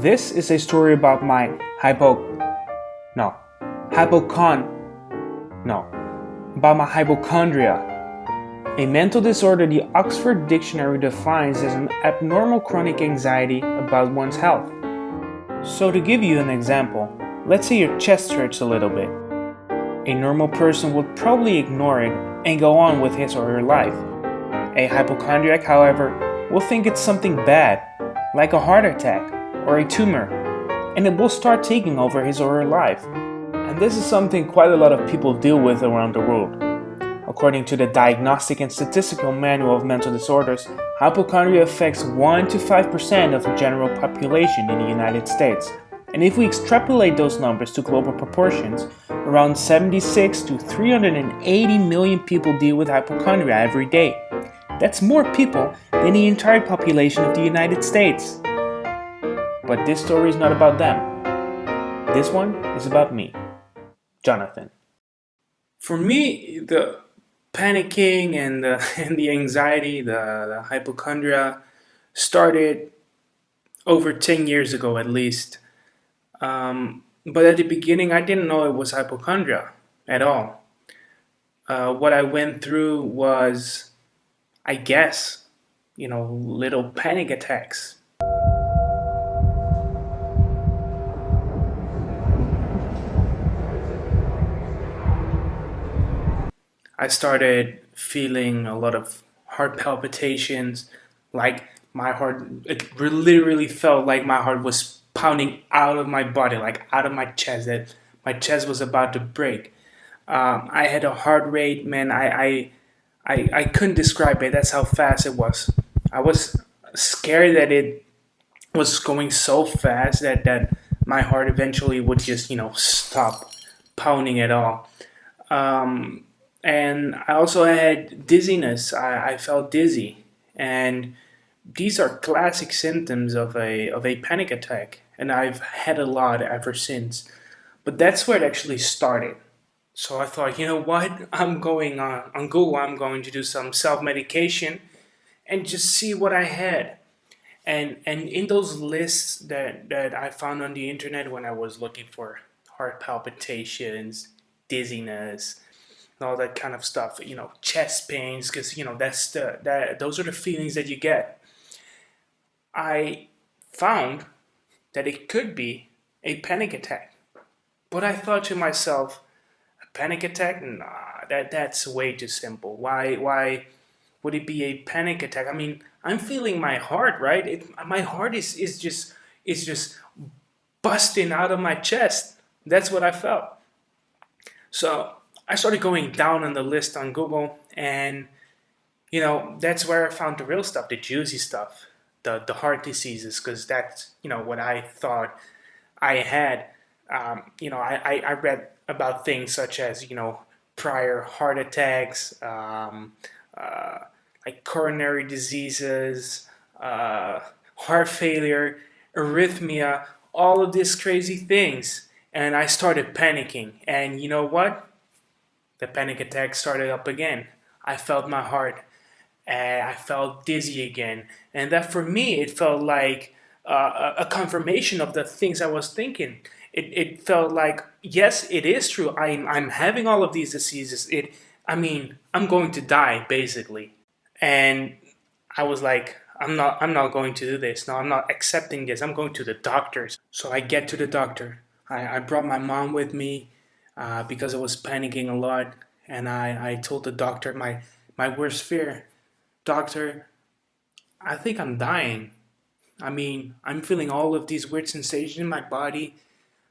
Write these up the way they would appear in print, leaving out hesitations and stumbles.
This is a story about my no, hypochon, no, about my hypochondria, a mental disorder the Oxford Dictionary defines as an abnormal chronic anxiety about one's health. So to give you an example, let's say your chest hurts a little bit. A normal person would probably ignore it and go on with his or her life. A hypochondriac, however, will think it's something bad, like a heart attack or a tumor, and it will start taking over his or her life. And this is something quite a lot of people deal with around the world. According to the Diagnostic and Statistical Manual of Mental Disorders, hypochondria affects 1 to 5% of the general population in the United States. And if we extrapolate those numbers to global proportions, around 76 to 380 million people deal with hypochondria every day. That's more people than the entire population of the United States. But this story is not about them. This one is about me, Jonathan. For me, the panicking and the anxiety, the hypochondria started over 10 years ago at least. But at the beginning, I didn't know it was hypochondria at all. What I went through was, I guess, little panic attacks. I started feeling a lot of heart palpitations, like my heart, it literally felt like my heart was pounding out of my body, like out of my chest, that my chest was about to break. I had a heart rate, man, I couldn't describe it. That's how fast it was. I was scared that it was going so fast that my heart eventually would just, stop pounding at all. And I also had dizziness. I felt dizzy, and these are classic symptoms of a panic attack, and I've had a lot ever since. But that's where it actually started. So I thought, you know what? I'm going on Google. I'm going to do some self medication and just see what I had. And in those lists that I found on the internet when I was looking for heart palpitations, dizziness, and all that kind of stuff, chest pains, because those are the feelings that you get. I found that it could be a panic attack, but I thought to myself, a panic attack? Nah, that's way too simple. Why would it be a panic attack? I mean, I'm feeling my heart, right? My heart is just busting out of my chest. That's what I felt. So I started going down on the list on Google, and that's where I found the real stuff, the juicy stuff, the heart diseases, because that's what I thought I had. I read about things such as prior heart attacks, like coronary diseases, heart failure, arrhythmia, all of these crazy things, and I started panicking. And you know what? The panic attack started up again. I felt my heart, and I felt dizzy again. And that for me, it felt like a confirmation of the things I was thinking. It felt like, yes, it is true. I'm having all of these diseases. I'm going to die, basically. And I was like, I'm not going to do this. No, I'm not accepting this. I'm going to the doctors. So I get to the doctor. I brought my mom with me because I was panicking a lot. And I told the doctor my worst fear. Doctor, I think I'm dying. I mean, I'm feeling all of these weird sensations in my body,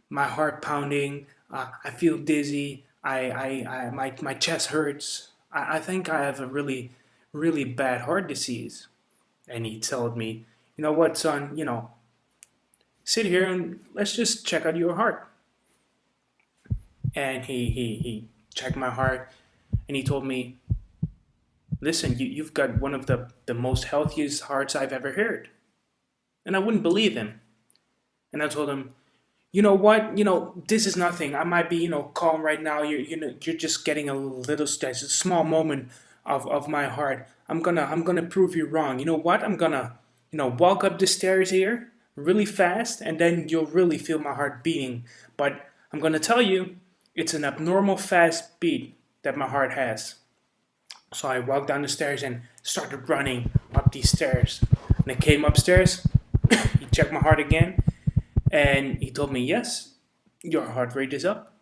my heart pounding. I feel dizzy. My chest hurts. I think I have a really, really bad heart disease. And he told me, you know what, son, sit here and let's just check out your heart. And he checked my heart, and he told me, listen, you've got one of the most healthiest hearts I've ever heard. And I wouldn't believe him. And I told him, you know what? This is nothing. I might be, calm right now. You're just getting a little stress, a small moment of my heart. I'm gonna prove you wrong. You know what? I'm gonna, walk up the stairs here. really fast, and then you'll really feel my heart beating. But I'm going to tell you, it's an abnormal fast beat that my heart has. So I walked down the stairs and started running up these stairs. And I came upstairs, he checked my heart again, and he told me, yes, your heart rate is up,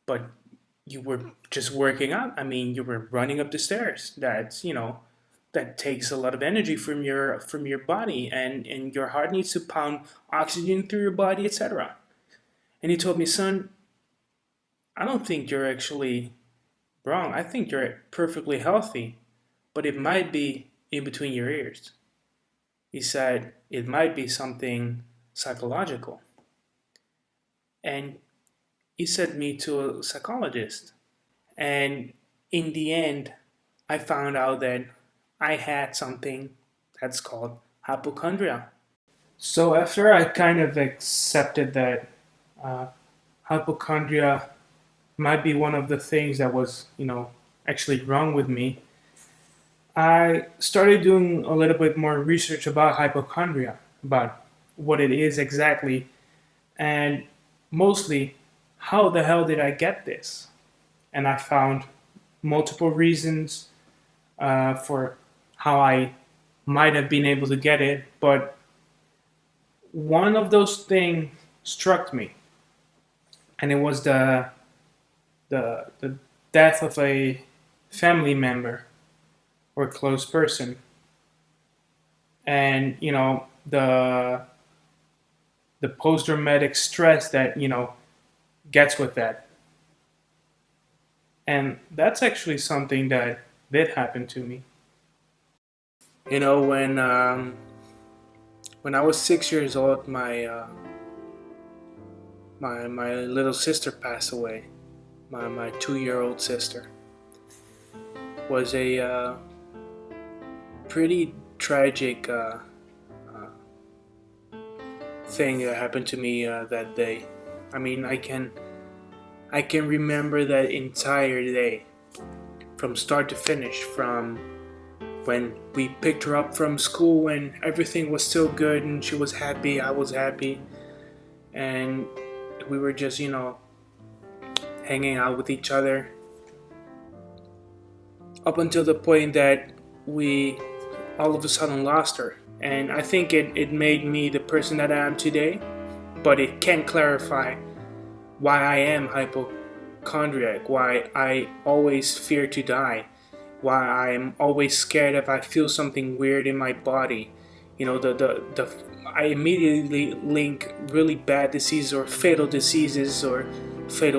but you were just working out. I mean, you were running up the stairs. That takes a lot of energy from your body, and your heart needs to pound oxygen through your body, etc. And he told me, son, I don't think you're actually wrong. I think you're perfectly healthy, but it might be in between your ears. He said it might be something psychological. And he sent me to a psychologist. And in the end, I found out that I had something that's called hypochondria. So after I kind of accepted that uh, hypochondria might be one of the things that was, actually wrong with me, I started doing a little bit more research about hypochondria, about what it is exactly, and mostly how the hell did I get this? And I found multiple reasons for how I might have been able to get it, but one of those things struck me, and it was the death of a family member or close person, and the post traumatic stress that gets with that, and that's actually something that did happen to me. When I was 6 years old, my little sister passed away. My 2-year old sister was a pretty tragic thing that happened to me that day. I mean, I can remember that entire day from start to finish, from when we picked her up from school when everything was still good and she was happy, I was happy, and we were just, hanging out with each other up until the point that we all of a sudden lost her. And I think it made me the person that I am today, but it can't clarify why I am hypochondriac, why I always fear to die, why I'm always scared if I feel something weird in my body. I immediately link really bad diseases or fatal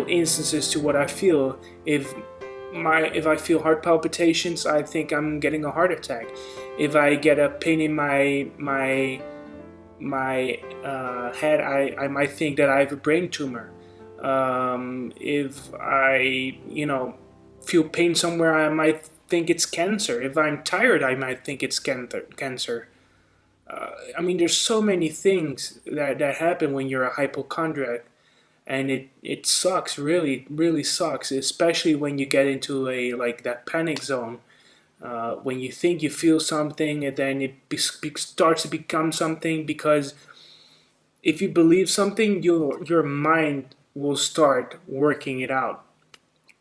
instances to what I feel. If I feel heart palpitations, I think I'm getting a heart attack. If I get a pain in my head, I might think that I have a brain tumor. If I feel pain somewhere, I might think it's cancer. If I'm tired, I might think it's cancer. I mean, there's so many things that happen when you're a hypochondriac, and it sucks, really, really sucks, especially when you get into a like that panic zone, when you think you feel something and then starts to become something, because if you believe something, your mind will start working it out.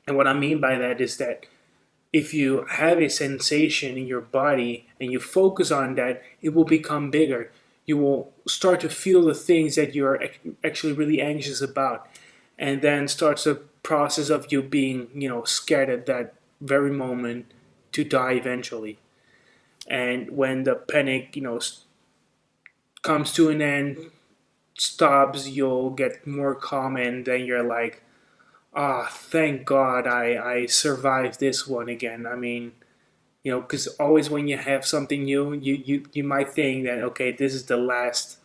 And what I mean by that is that if you have a sensation in your body and you focus on that, it will become bigger. You will start to feel the things that you're actually really anxious about, and then starts the process of you being, scared at that very moment to die eventually. And when the panic, comes to an end, stops, you'll get more calm, and then you're like, ah, thank God I survived this one again. I mean, because always when you have something new, you might think that, okay, this is the last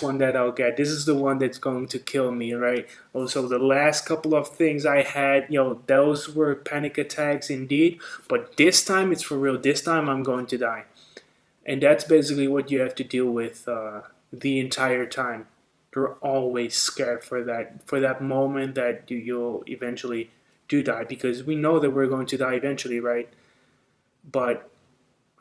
one that I'll get. This is the one that's going to kill me, right? Also, the last couple of things I had, those were panic attacks indeed, but this time it's for real. This time I'm going to die. And that's basically what you have to deal with the entire time. You're always scared for that moment that you'll eventually do die, because we know that we're going to die eventually, right? But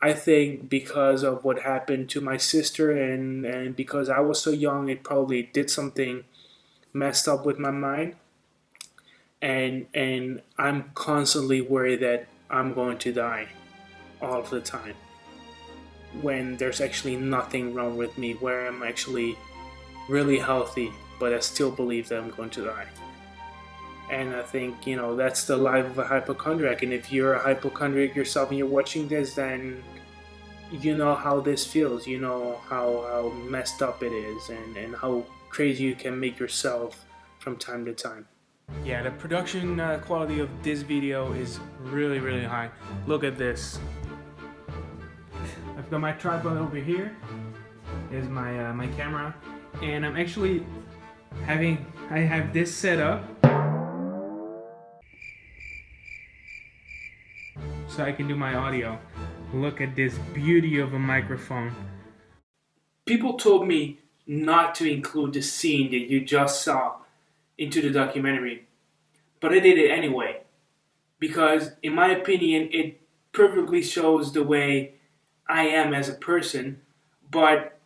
I think because of what happened to my sister and because I was so young, it probably did something messed up with my mind. And I'm constantly worried that I'm going to die all of the time when there's actually nothing wrong with me, where I'm actually really healthy, but I still believe that I'm going to die. And I think, that's the life of a hypochondriac. And if you're a hypochondriac yourself and you're watching this, then you know how this feels. You know how messed up it is and how crazy you can make yourself from time to time. Yeah, the production quality of this video is really, really high. Look at this. I've got my tripod over here. Here's my camera. And I'm actually I have this set up so I can do my audio. Look at this beauty of a microphone. People told me not to include the scene that you just saw into the documentary, but I did it anyway because, in my opinion, it perfectly shows the way I am as a person, but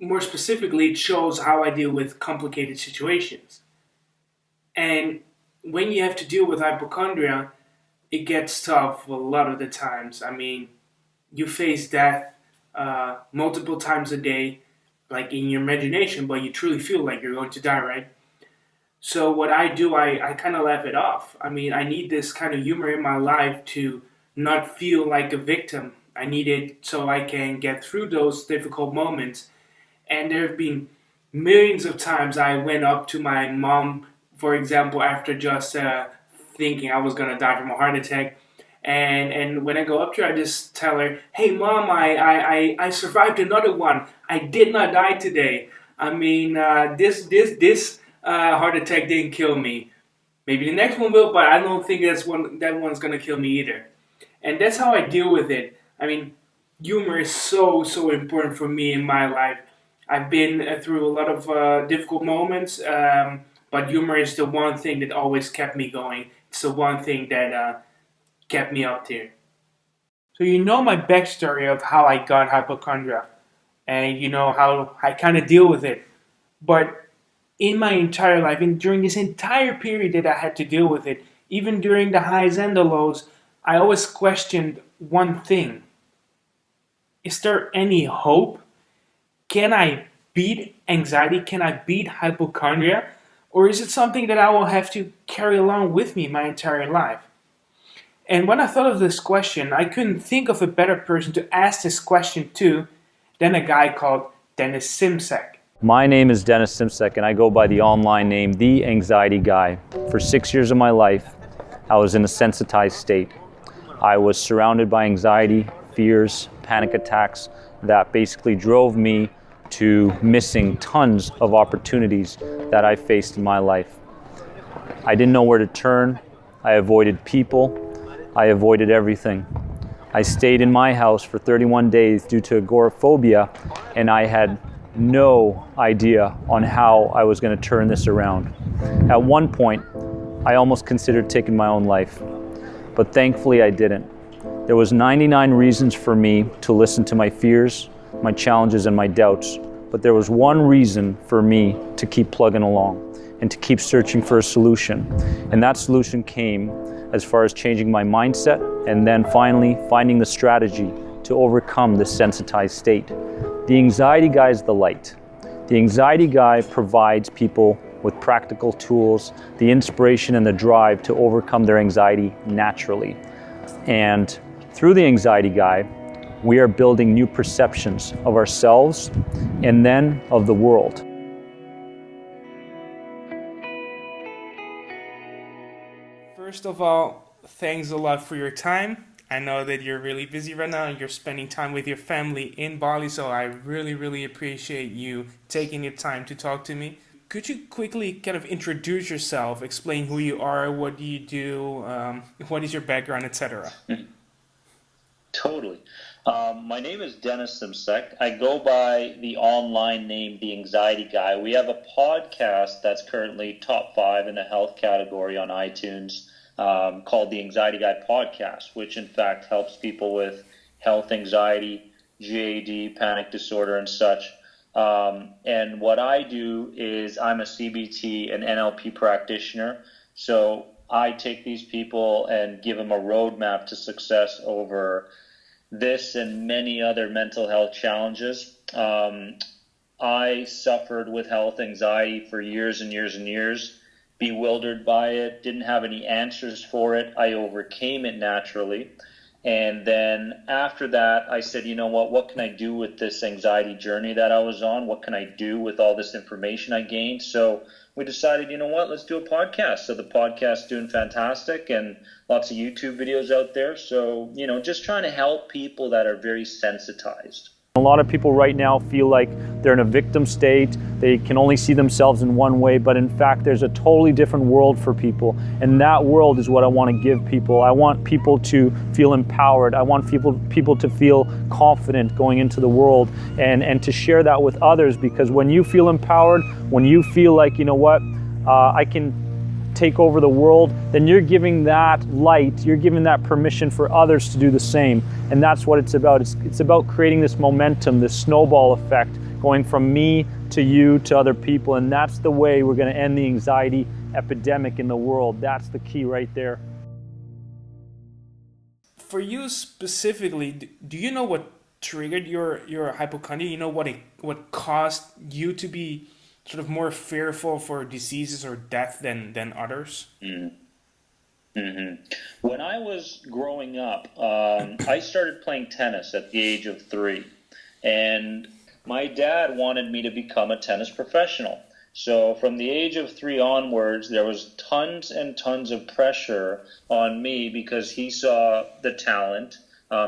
more specifically, it shows how I deal with complicated situations. And when you have to deal with hypochondria, it gets tough a lot of the times. I mean, you face death multiple times a day, like in your imagination, but you truly feel like you're going to die, right? So what I do, I kind of laugh it off. I mean, I need this kind of humor in my life to not feel like a victim. I need it so I can get through those difficult moments. And there have been millions of times I went up to my mom, for example, after just thinking I was going to die from a heart attack. And when I go up to her, I just tell her, "Hey, Mom, I survived another one. I did not die today. I mean, this heart attack didn't kill me. Maybe the next one will, but I don't think that one's gonna kill me either." And that's how I deal with it. I mean, humor is so important for me in my life. I've been through a lot of difficult moments, but humor is the one thing that always kept me going. It's the one thing that kept me up there. So you know my backstory of how I got hypochondria, and you know how I kind of deal with it. But in my entire life, and during this entire period that I had to deal with it, even during the highs and the lows, I always questioned one thing. Is there any hope? Can I beat anxiety? Can I beat hypochondria? Or is it something that I will have to carry along with me my entire life? And when I thought of this question, I couldn't think of a better person to ask this question to than a guy called Dennis Simsek. My name is Dennis Simsek, and I go by the online name The Anxiety Guy. For 6 years of my life, I was in a sensitized state. I was surrounded by anxiety, fears, panic attacks that basically drove me to missing tons of opportunities that I faced in my life. I didn't know where to turn. I avoided people. I avoided everything. I stayed in my house for 31 days due to agoraphobia, and I had no idea on how I was going to turn this around. At one point, I almost considered taking my own life, but thankfully I didn't. There was 99 reasons for me to listen to my fears, my challenges, and my doubts, but there was one reason for me to keep plugging along and to keep searching for a solution. And that solution came as far as changing my mindset and then finally finding the strategy to overcome this sensitized state. The Anxiety Guy is the light. The Anxiety Guy provides people with practical tools, the inspiration and the drive to overcome their anxiety naturally. And through the Anxiety Guy, we are building new perceptions of ourselves and then of the world. First of all, thanks a lot for your time. I know that you're really busy right now and you're spending time with your family in Bali, so I really appreciate you taking your time to talk to me. Could you quickly kind of introduce yourself, explain who you are, what do you do, what is your background, etc.? Totally. My name is Dennis Simsek. I go by the online name The Anxiety Guy. We have a podcast that's currently top 5 in the health category on iTunes, called the Anxiety Guy Podcast, which in fact helps people with health anxiety, GAD, panic disorder, and such. And what I do is I'm a CBT and NLP practitioner. So I take these people and give them a roadmap to success over this and many other mental health challenges. I suffered with health anxiety for years and years and years, bewildered by it, didn't have any answers for it. I overcame it naturally. And then after that, I said, you know what can I do with this anxiety journey that I was on? What can I do with all this information I gained? So we decided, you know what, let's do a podcast. So the podcast's doing fantastic and lots of YouTube videos out there. So, just trying to help people that are very sensitized. A lot of people right now feel like they're in a victim state. They can only see themselves in one way, but in fact, there's a totally different world for people. And that world is what I want to give people. I want people to feel empowered. I want people to feel confident going into the world and to share that with others, because when you feel empowered, when you feel like, I can take over the world, then you're giving that light, you're giving that permission for others to do the same. And that's what it's about. It's about creating this momentum, this snowball effect, going from me to you to other people. And that's the way we're going to end the anxiety epidemic in the world. That's the key right there. For you specifically, do you know what triggered your hypochondria? You know what caused you to be sort of more fearful for diseases or death than others? When I was growing up, I started playing tennis at the age of 3. And my dad wanted me to become a tennis professional. So from the age of 3 onwards, there was tons and tons of pressure on me because he saw the talent,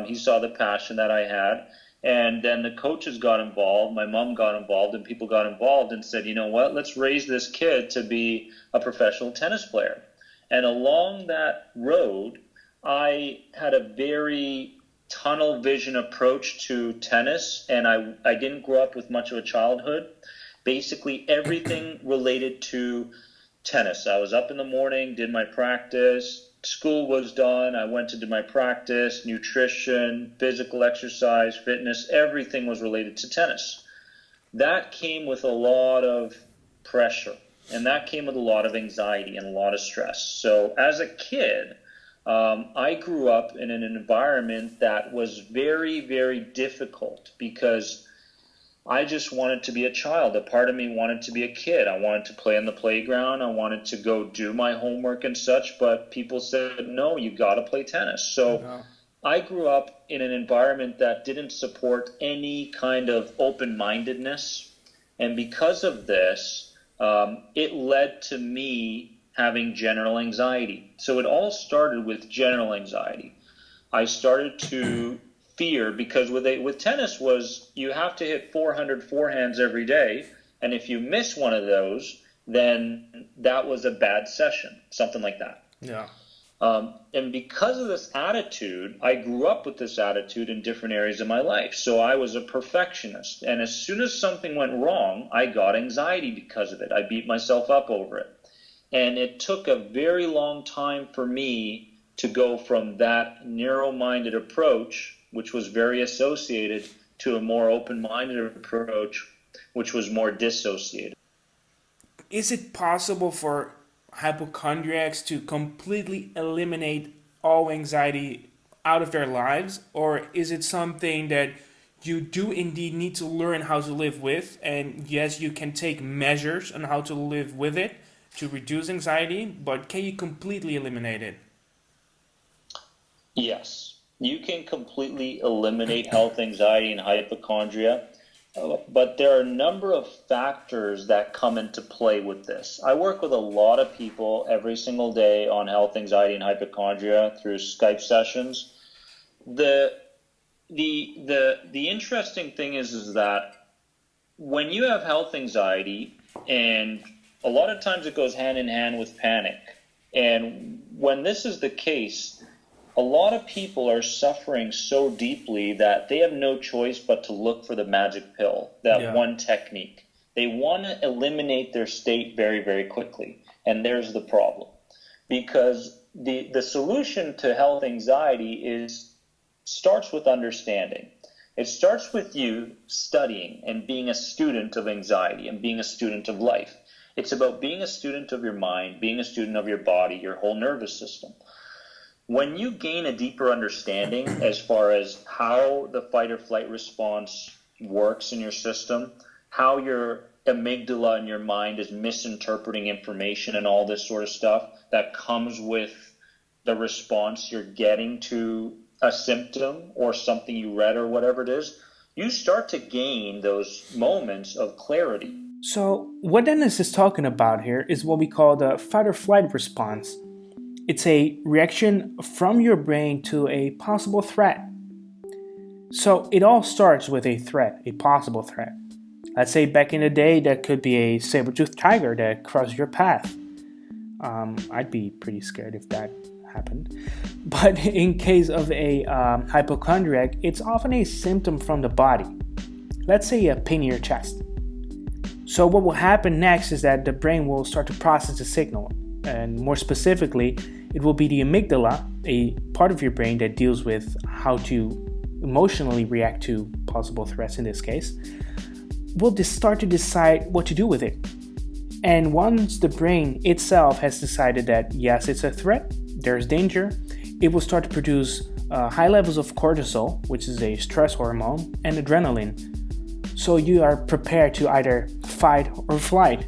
he saw the passion that I had. And then the coaches got involved, my mom got involved, and people got involved and said, you know what, let's raise this kid to be a professional tennis player. And along that road, I had a very tunnel vision approach to tennis, and I didn't grow up with much of a childhood. Basically, everything related to tennis. I was up in the morning, did my practice. School was done, I went to do my practice, nutrition, physical exercise, fitness, everything was related to tennis. That came with a lot of pressure, and that came with a lot of anxiety and a lot of stress. So as a kid, I grew up in an environment that was very, very difficult because I just wanted to be a child. A part of me wanted to be a kid. I wanted to play on the playground. I wanted to go do my homework and such, but people said, no, you got to play tennis. So I grew up in an environment that didn't support any kind of open-mindedness. And because of this, it led to me having general anxiety. So it all started with general anxiety. I started to fear, because with tennis was you have to hit 400 forehands every day, and if you miss one of those, then that was a bad session, something like that. Yeah. And because of this attitude, I grew up with this attitude in different areas of my life. So I was a perfectionist, and as soon as something went wrong, I got anxiety because of it. I beat myself up over it, and it took a very long time for me to go from that narrow-minded approach, which was very associated, to a more open-minded approach, which was more dissociated. Is it possible for hypochondriacs to completely eliminate all anxiety out of their lives? Or is it something that you do indeed need to learn how to live with? And yes, you can take measures on how to live with it to reduce anxiety, but can you completely eliminate it? Yes. You can completely eliminate health anxiety and hypochondria, but there are a number of factors that come into play with this. I work with a lot of people every single day on health anxiety and hypochondria through Skype sessions. The interesting thing is that when you have health anxiety, and a lot of times it goes hand in hand with panic, and when this is the case, a lot of people are suffering so deeply that they have no choice but to look for the magic pill, that one technique. They want to eliminate their state very, very quickly. And there's the problem. Because the solution to health anxiety is starts with understanding. It starts with you studying and being a student of anxiety and being a student of life. It's about being a student of your mind, being a student of your body, your whole nervous system. When you gain a deeper understanding as far as how the fight or flight response works in your system, how your amygdala in your mind is misinterpreting information and all this sort of stuff that comes with the response you're getting to a symptom or something you read or whatever it is, you start to gain those moments of clarity. So, what Dennis is talking about here is what we call the fight or flight response. It's a reaction from your brain to a possible threat. So, it all starts with a threat, a possible threat. Let's say back in the day, that could be a saber-toothed tiger that crossed your path. I'd be pretty scared if that happened. But in case of a hypochondriac, it's often a symptom from the body. Let's say a pain in your chest. So what will happen next is that the brain will start to process the signal. And more specifically, it will be the amygdala, a part of your brain that deals with how to emotionally react to possible threats in this case, will just start to decide what to do with it. And once the brain itself has decided that yes, it's a threat, there's danger, it will start to produce high levels of cortisol, which is a stress hormone, and adrenaline. So you are prepared to either fight or flight.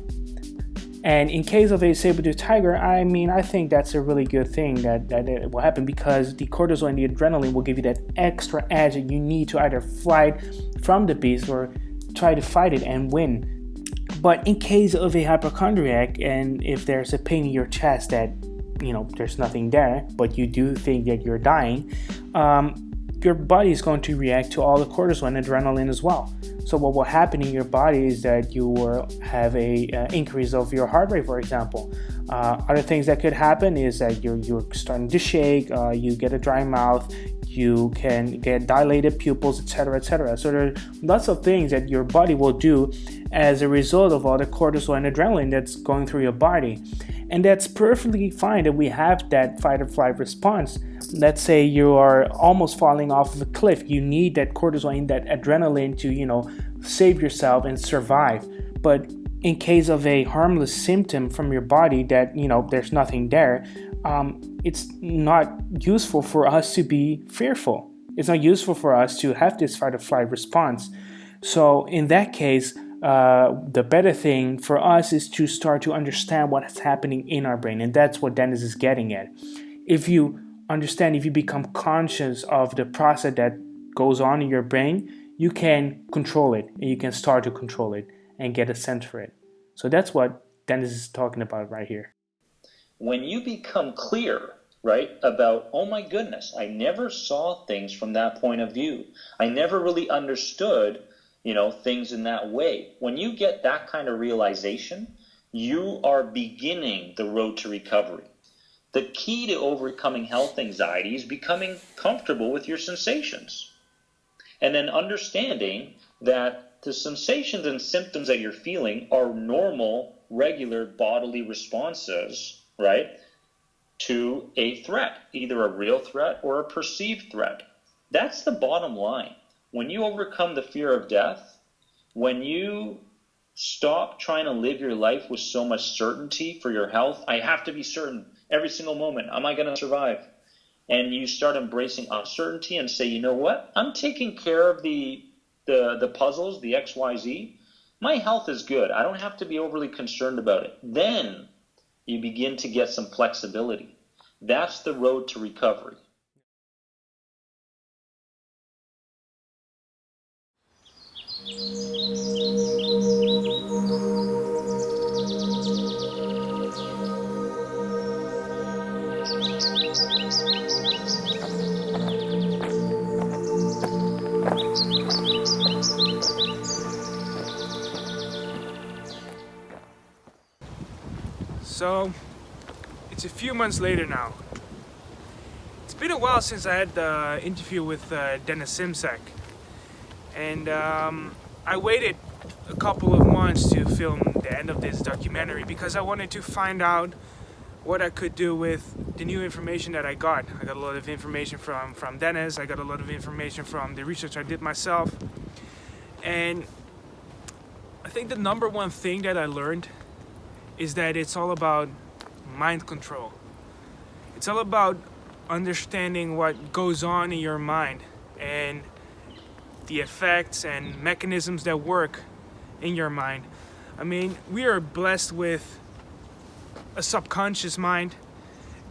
And in case of a saber-toothed tiger, I think that's a really good thing that it will happen, because the cortisol and the adrenaline will give you that extra edge that you need to either flight from the beast or try to fight it and win. But in case of a hypochondriac, and if there's a pain in your chest that, there's nothing there, but you do think that you're dying, your body is going to react to all the cortisol and adrenaline as well. So what will happen in your body is that you will have a increase of your heart rate, for example. Other things that could happen is that you're starting to shake, you get a dry mouth, you can get dilated pupils, etc., etc. So there are lots of things that your body will do as a result of all the cortisol and adrenaline that's going through your body. And that's perfectly fine that we have that fight or flight response. Let's say you are almost falling off of a cliff. You need that cortisol and that adrenaline to, save yourself and survive. But in case of a harmless symptom from your body that, there's nothing there, it's not useful for us to be fearful. It's not useful for us to have this fight or flight response. So in that case, the better thing for us is to start to understand what's happening in our brain. And that's what Dennis is getting at. If you understand, if you become conscious of the process that goes on in your brain, you can control it, and you can start to control it and get a sense for it. So that's what Dennis is talking about right here. When you become clear, right, about, oh my goodness, I never saw things from that point of view. I never really understood, things in that way. When you get that kind of realization, you are beginning the road to recovery. The key to overcoming health anxiety is becoming comfortable with your sensations. And then understanding that the sensations and symptoms that you're feeling are normal, regular bodily responses, right, to a threat, either a real threat or a perceived threat. That's the bottom line. When you overcome the fear of death, when you stop trying to live your life with so much certainty for your health, I have to be certain every single moment, am I going to survive? And you start embracing uncertainty and say, you know what? I'm taking care of the puzzles, the XYZ. My health is good. I don't have to be overly concerned about it. Then you begin to get some flexibility. That's the road to recovery. So, it's a few months later now. It's been a while since I had the interview with Dennis Simsek. And I waited a couple of months to film the end of this documentary because I wanted to find out what I could do with the new information that I got. I got a lot of information from Dennis. I got a lot of information from the research I did myself. And I think the number one thing that I learned is that it's all about mind control. It's all about understanding what goes on in your mind and the effects and mechanisms that work in your mind. I mean, we are blessed with a subconscious mind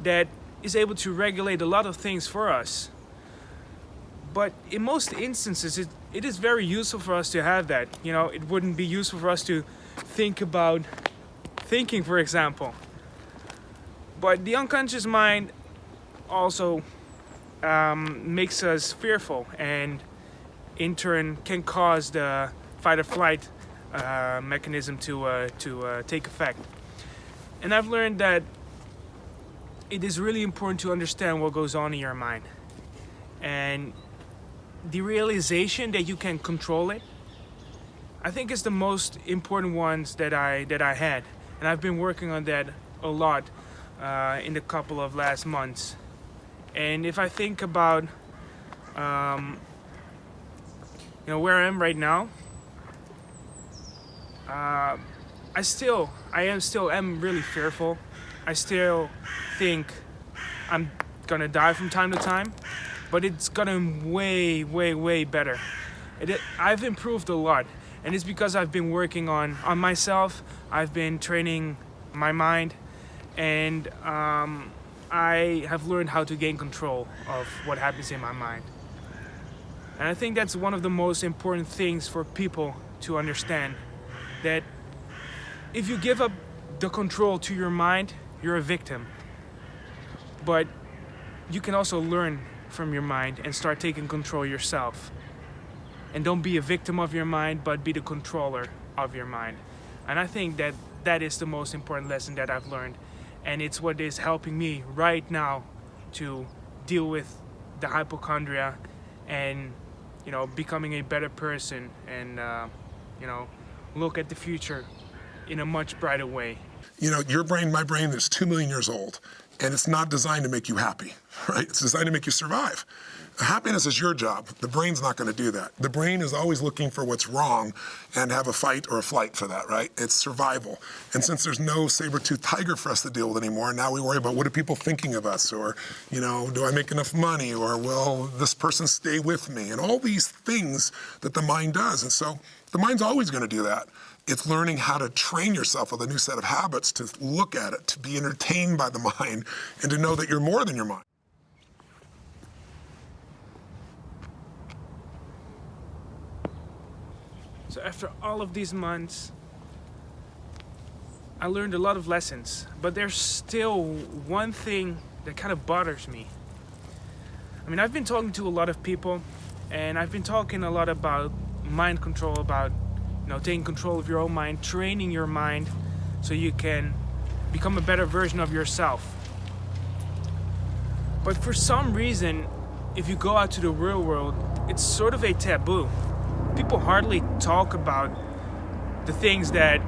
that is able to regulate a lot of things for us. But in most instances, it is very useful for us to have that. You know, it wouldn't be useful for us to think about thinking, for example. But the unconscious mind also makes us fearful, and in turn can cause the fight or flight mechanism to take effect. And I've learned that it is really important to understand what goes on in your mind, and the realization that you can control it, I think, is the most important ones that I had, and I've been working on that a lot in the couple of last months. And if I think about where I am right now, I am really fearful. I still think I'm gonna die from time to time, but it's gotten way better. I've improved a lot, and it's because I've been working on myself. I've been training my mind, and I have learned how to gain control of what happens in my mind. And I think that's one of the most important things for people to understand, that if you give up the control to your mind, you're a victim. But you can also learn from your mind and start taking control yourself. And don't be a victim of your mind, but be the controller of your mind. And I think that is the most important lesson that I've learned. And it's what is helping me right now to deal with the hypochondria and, becoming a better person and, look at the future in a much brighter way. Your brain, my brain, is 2 million years old, and it's not designed to make you happy, right? It's designed to make you survive. Happiness is your job. The brain's not going to do that. The brain is always looking for what's wrong and have a fight or a flight for that, right? It's survival. And since there's no saber-toothed tiger for us to deal with anymore, now we worry about what are people thinking of us, or, do I make enough money, or will this person stay with me? And all these things that the mind does. And so the mind's always going to do that. It's learning how to train yourself with a new set of habits to look at it, to be entertained by the mind, and to know that you're more than your mind. So after all of these months, I learned a lot of lessons, but there's still one thing that kind of bothers me. I mean, I've been talking to a lot of people, and I've been talking a lot about mind control, about taking control of your own mind, training your mind so you can become a better version of yourself. But for some reason, if you go out to the real world, it's sort of a taboo. People hardly talk about the things that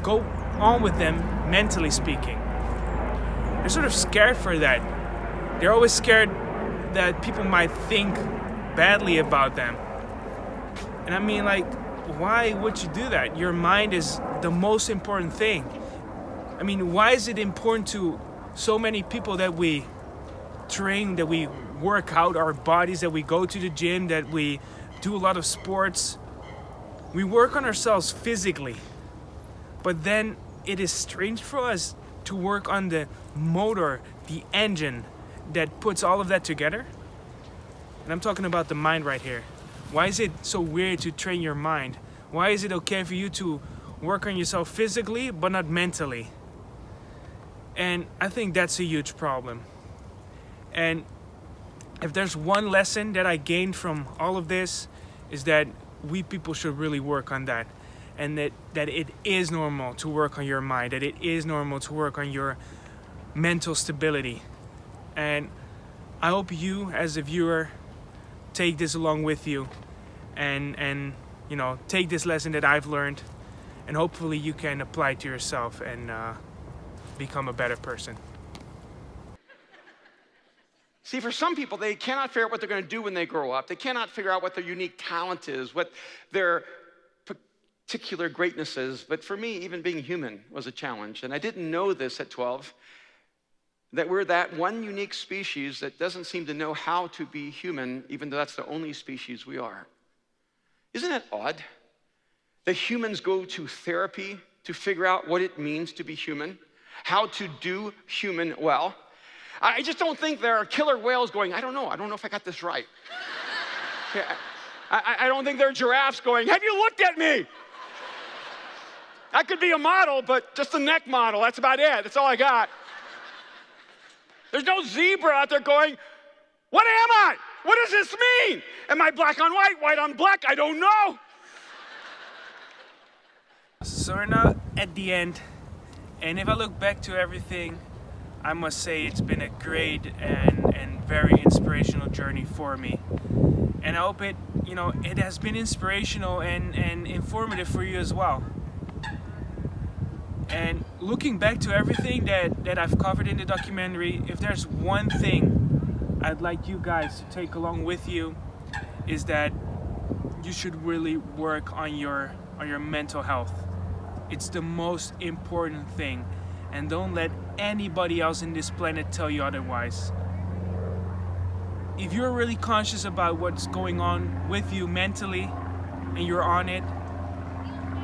go on with them, mentally speaking. They're sort of scared for that. They're always scared that people might think badly about them. And I mean, why would you do that? Your mind is the most important thing. I mean, why is it important to so many people that we train, that we work out our bodies, that we go to the gym, that we do a lot of sports? We work on ourselves physically, but then it is strange for us to work on the motor, the engine that puts all of that together. And I'm talking about the mind right here. Why is it so weird to train your mind? Why is it okay for you to work on yourself physically but not mentally? And I think that's a huge problem. And if there's one lesson that I gained from all of this, is that we people should really work on that. And that it is normal to work on your mind, that it is normal to work on your mental stability. And I hope you, as a viewer, take this along with you and take this lesson that I've learned, and hopefully you can apply it to yourself and become a better person. See, for some people, they cannot figure out what they're going to do when they grow up. They cannot figure out what their unique talent is, what their particular greatness is. But for me, even being human was a challenge. And I didn't know this at 12, that we're that one unique species that doesn't seem to know how to be human, even though that's the only species we are. Isn't that odd? That humans go to therapy to figure out what it means to be human, how to do human well. I just don't think there are killer whales going, I don't know if I got this right. I don't think there are giraffes going, have you looked at me? I could be a model, but just a neck model, that's about it, that's all I got. There's no zebra out there going, what am I? What does this mean? Am I black on white, white on black? I don't know. So we're now at the end, and if I look back to everything, I must say it's been a great and very inspirational journey for me. And I hope it has been inspirational and informative for you as well. And looking back to everything that I've covered in the documentary, if there's one thing I'd like you guys to take along with you, is that you should really work on your mental health. It's the most important thing, and don't let anybody else in this planet tell you otherwise. If you're really conscious about what's going on with you mentally and you're on it,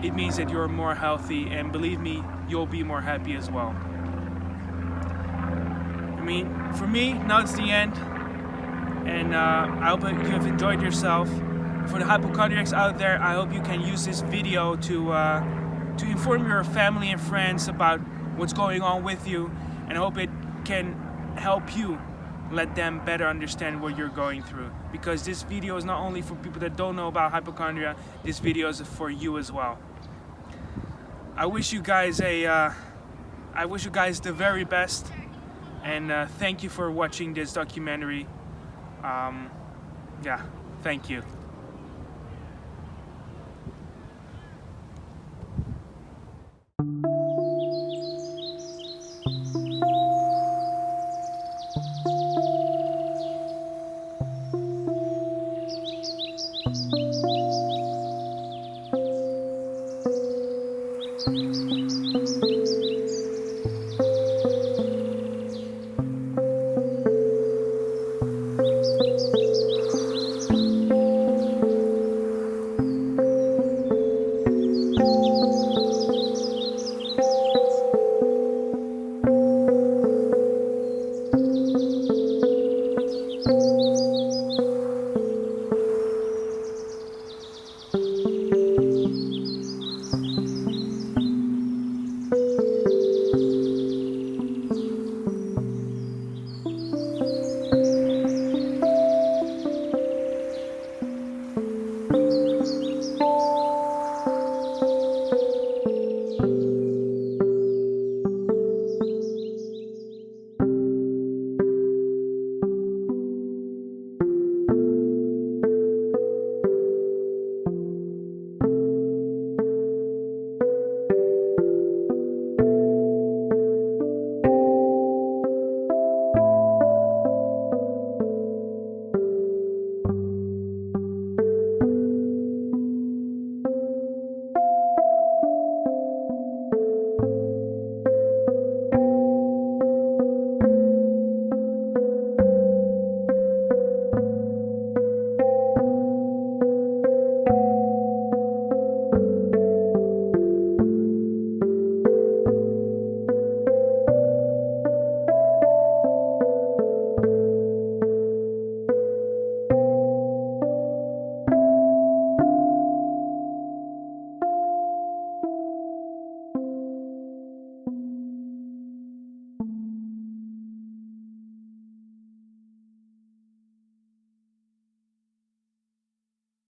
it means that you're more healthy, and believe me, you'll be more happy as well. I mean, for me, now it's the end, and I hope you have enjoyed yourself. For the hypochondriacs out there, I hope you can use this video to inform your family and friends about what's going on with you, and I hope it can help you let them better understand what you're going through, because this video is not only for people that don't know about hypochondria, this video is for you as well. I wish you guys the very best, and thank you for watching this documentary. Yeah, thank you. Thank you.